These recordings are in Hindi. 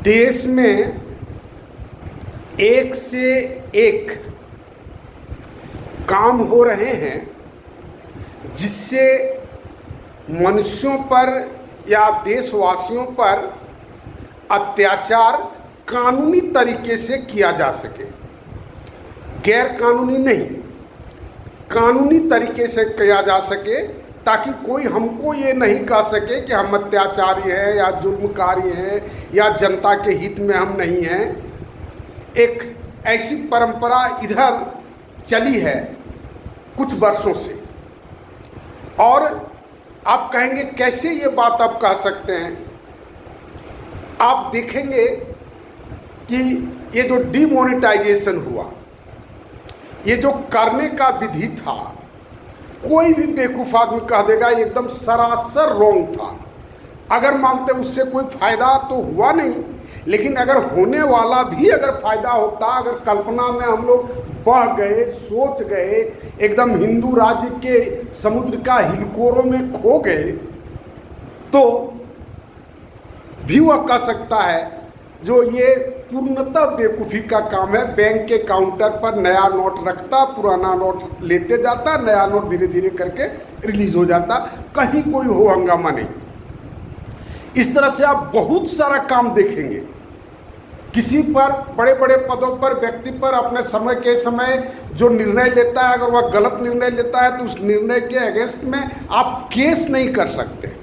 देश में एक से एक काम हो रहे हैं जिससे मनुष्यों पर या देशवासियों पर अत्याचार कानूनी तरीके से किया जा सके, गैर कानूनी नहीं, कानूनी तरीके से किया जा सके, ताकि कोई हमको ये नहीं कह सके कि हम अत्याचारी हैं या जुल्मकारी हैं या जनता के हित में हम नहीं हैं। एक ऐसी परंपरा इधर चली है कुछ वर्षों से, और आप कहेंगे कैसे ये बात आप कह सकते हैं। आप देखेंगे कि ये जो डिमोनेटाइजेशन हुआ, ये जो करने का विधि था, कोई भी बेवकूफ़ आदमी कह देगा ये एकदम सरासर रॉन्ग था। अगर मानते उससे कोई फ़ायदा तो हुआ नहीं, लेकिन अगर होने वाला भी अगर फ़ायदा होता, अगर कल्पना में हम लोग बह गए, सोच गए, एकदम हिंदू राज्य के समुद्र का हिलकोरों में खो गए, तो भी वह कह सकता है जो ये पूर्णतः बेवकूफ़ी का काम है। बैंक के काउंटर पर नया नोट रखता, पुराना नोट लेते जाता, नया नोट धीरे धीरे करके रिलीज हो जाता, कहीं कोई हो हंगामा नहीं। इस तरह से आप बहुत सारा काम देखेंगे। किसी पर बड़े बड़े पदों पर व्यक्ति पर अपने समय के समय जो निर्णय लेता है, अगर वह गलत निर्णय लेता है तो उस निर्णय के अगेंस्ट में आप केस नहीं कर सकते।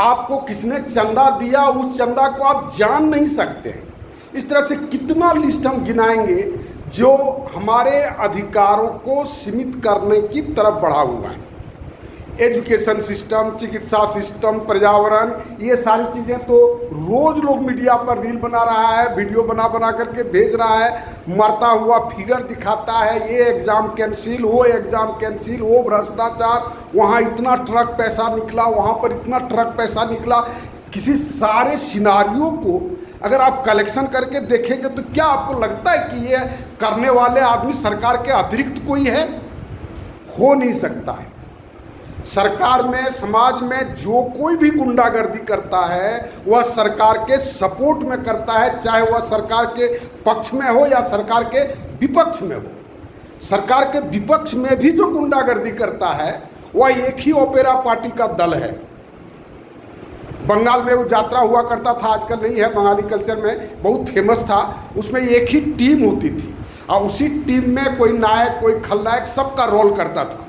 आपको किसने चंदा दिया, उस चंदा को आप जान नहीं सकते। इस तरह से कितना लिस्ट हम गिनाएंगे जो हमारे अधिकारों को सीमित करने की तरफ बढ़ा हुआ है। एजुकेशन सिस्टम, चिकित्सा सिस्टम, पर्यावरण, ये सारी चीज़ें तो रोज़ लोग मीडिया पर रील बना रहा है, वीडियो बना बना करके भेज रहा है, मरता हुआ फिगर दिखाता है, ये एग्ज़ाम कैंसिल, वो एग्ज़ाम कैंसिल, वो भ्रष्टाचार, वहाँ इतना ट्रक पैसा निकला, वहाँ पर इतना ट्रक पैसा निकला। किसी सारे सिनारियों को अगर आप कलेक्शन करके देखेंगे तो क्या आपको लगता है कि ये करने वाले आदमी सरकार के अतिरिक्त कोई है? हो नहीं सकता है। सरकार में, समाज में जो कोई भी गुंडागर्दी करता है वह सरकार के सपोर्ट में करता है, चाहे वह सरकार के पक्ष में हो या सरकार के विपक्ष में हो। सरकार के विपक्ष में भी जो गुंडागर्दी करता है वह एक ही ओपेरा पार्टी का दल है। बंगाल में वो यात्रा हुआ करता था, आजकल नहीं है, बंगाली कल्चर में बहुत फेमस था। उसमें एक ही टीम होती थी और उसी टीम में कोई नायक, कोई खलनायक, सबका रोल करता था।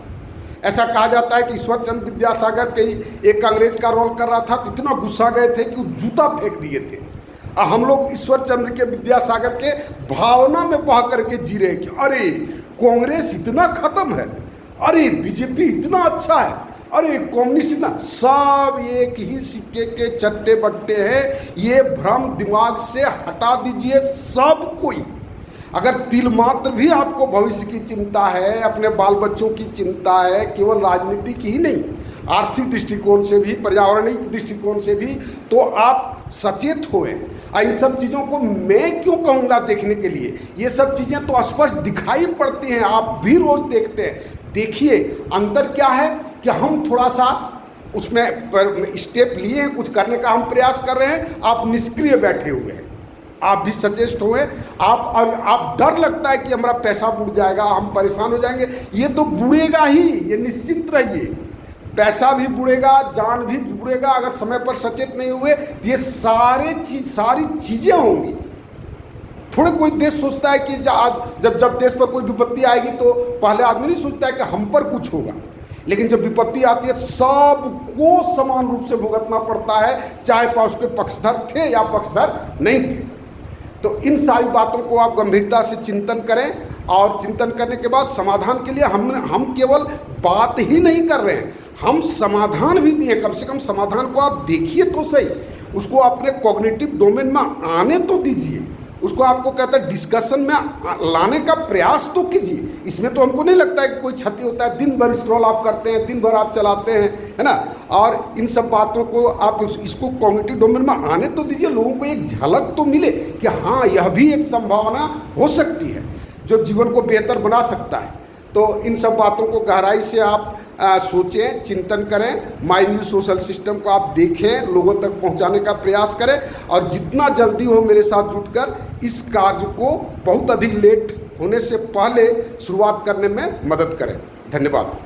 ऐसा कहा जाता है कि ईश्वर चंद्र विद्यासागर के एक अंग्रेज का रोल कर रहा था, तो इतना गुस्सा गए थे कि वो जूता फेंक दिए थे। और हम लोग ईश्वर चंद्र के, विद्यासागर के भावना में बह करके जी रहे हैं कि अरे कांग्रेस इतना खत्म है, अरे बीजेपी इतना अच्छा है, अरे कम्युनिस्ट इतना, सब एक ही सिक्के के चट्टे बट्टे हैं। ये भ्रम दिमाग से हटा दीजिए सब कोई। अगर तिल मात्र भी आपको भविष्य की चिंता है, अपने बाल बच्चों की चिंता है, केवल राजनीति की ही नहीं, आर्थिक दृष्टिकोण से भी, पर्यावरणिक दृष्टिकोण से भी, तो आप सचेत होएं। इन सब चीज़ों को मैं क्यों कहूँगा देखने के लिए, ये सब चीज़ें तो स्पष्ट दिखाई पड़ती हैं, आप भी रोज़ देखते हैं। देखिए अंतर क्या है कि हम थोड़ा सा उसमें स्टेप लिए हैं, कुछ करने का हम प्रयास कर रहे हैं, आप निष्क्रिय बैठे हुए हैं। आप भी सचेत हुए, आप डर लगता है कि हमारा पैसा बुड़ जाएगा, हम परेशान हो जाएंगे। ये तो बुड़ेगा ही, ये निश्चिंत रहिए। पैसा भी बुड़ेगा, जान भी बुड़ेगा। अगर समय पर सचेत नहीं हुए तो ये सारी चीज़ें होंगी। थोड़े कोई देश सोचता है कि जब देश पर कोई विपत्ति आएगी तो पहले आदमी नहीं सोचता है कि हम पर कुछ होगा, लेकिन जब विपत्ति आती है सबको समान रूप से भुगतना पड़ता है, चाहे उसके पक्षधर थे या पक्षधर नहीं थे। तो इन सारी बातों को आप गंभीरता से चिंतन करें, और चिंतन करने के बाद समाधान के लिए हम केवल बात ही नहीं कर रहे हैं, हम समाधान भी दिए। कम से कम समाधान को आप देखिए तो सही, उसको अपने कॉग्निटिव डोमेन में आने तो दीजिए, उसको आपको कहता है डिस्कशन में लाने का प्रयास तो कीजिए। इसमें तो हमको नहीं लगता है कि कोई क्षति होता है। दिन भर स्क्रॉल आप करते हैं, दिन भर आप चलाते हैं, है ना, और इन सब बातों को आप इसको कॉग्निटिव डोमेन में आने तो दीजिए, लोगों को एक झलक तो मिले कि हाँ यह भी एक संभावना हो सकती है जो जीवन को बेहतर बना सकता है। तो इन सब बातों को गहराई से आप सोचें, चिंतन करें। माई न्यूज़ सोशल सिस्टम को आप देखें, लोगों तक पहुंचाने का प्रयास करें और जितना जल्दी हो मेरे साथ जुटकर इस कार्य को बहुत अधिक लेट होने से पहले शुरुआत करने में मदद करें। धन्यवाद।